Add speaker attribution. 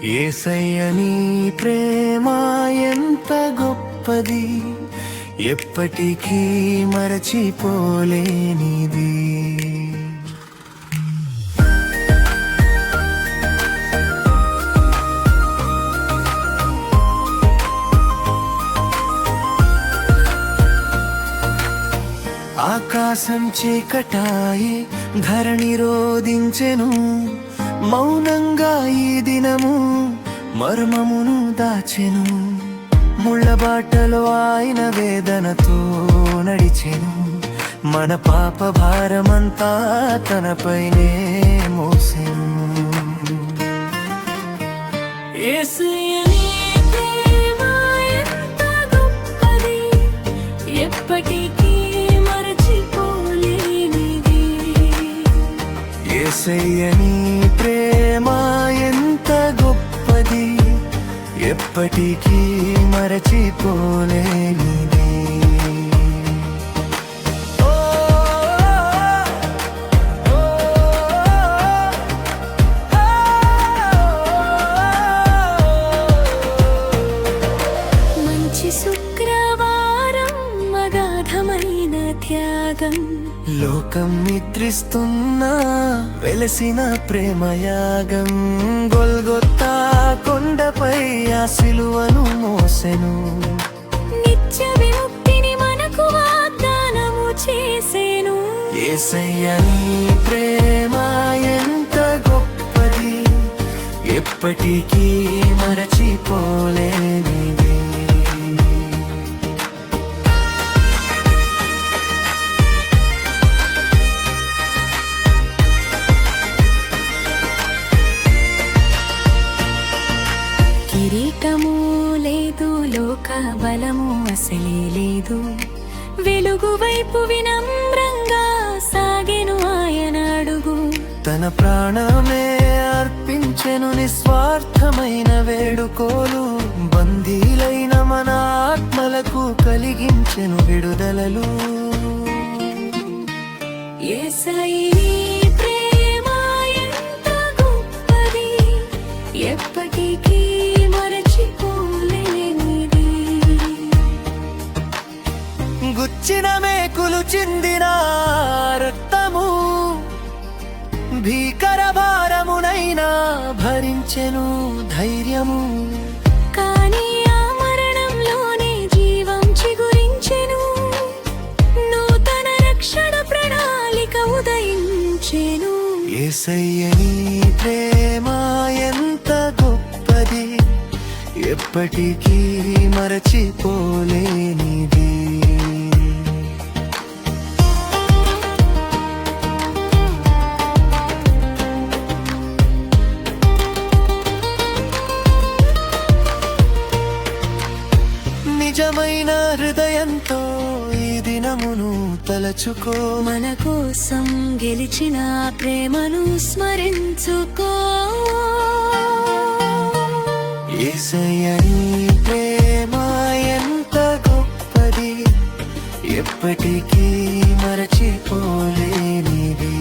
Speaker 1: యేసయ్య నీ ప్రేమ ఎంత గొప్పది, ఎప్పటికీ మరచిపోలేనిది. ఆకాశం చీకటాయి ధరణి రోదించెను, మౌనంగా ఈ దినము మర్మమును దాచెను. ముళ్ళబాటలో ఆయన వేదనతో నడిచెను, మన పాప భారమంతా తనపైనే మోసెను.
Speaker 2: యేసయ్య నీ ప్రేమ ఎంత గొప్పది, ఎప్పటికీ మరచిపోలేనిది.
Speaker 1: యేసయ్య నీ ప్రేమ ఎంత గొప్పది, ఎప్పటికీ మరచిపోలేనిది.
Speaker 2: మంచి శుక్రవారం అగాధమైన త్యాగం,
Speaker 1: లోకం నిద్రిస్తున్నా వెలసిన ప్రేమయాగం. గొల్గొత్తా కొండపై ఆ సిలువను మోసెను,
Speaker 2: నిత్య విముక్తిని మనకు వాగ్దానము చేసెను.
Speaker 1: యేసయ్య నీ ప్రేమ ఎంత గొప్పది, ఎప్పటికీ మరచిపోలేనిది.
Speaker 2: కిరీటము లేదు, లోక బలము అసలే లేదు, వెలుగు వైపు వినమ్రంగా సాగెను ఆయన అడుగు.
Speaker 1: తన ప్రాణమే అర్పించెను నిస్వార్థమైన వేడుకోలు, బందీలైన మన ఆత్మలకు కలిగించెను విడుదలలు.
Speaker 2: యేసయ్య నీ ప్రేమ ఎంత గొప్పది, ఎప్పటికీ మరచిపోలేనిది.
Speaker 1: గుచ్చిన మేకులు చిందిన రక్తము, భీకర భారమునైనా భరించెను ధైర్యము.
Speaker 2: కానీ ఆ మరణంలోనే జీవం చిగురించెను, నూతన రక్షణ ప్రణాళిక ఉదయించెను.
Speaker 1: యేసయ్య నీ ప్రేమ ఎంత గొప్పది, ఎప్పటికీ మరచిపోలేనిది. నిజమైన హృదయంతో ఈ దినమును తలచుకో,
Speaker 2: మన కోసం గెలిచిన ప్రేమను స్మరించుకో.
Speaker 1: యేసయ్య నీ ప్రేమ ఎంత గొప్పది, ఎప్పటికీ మరచిపోలేనిది.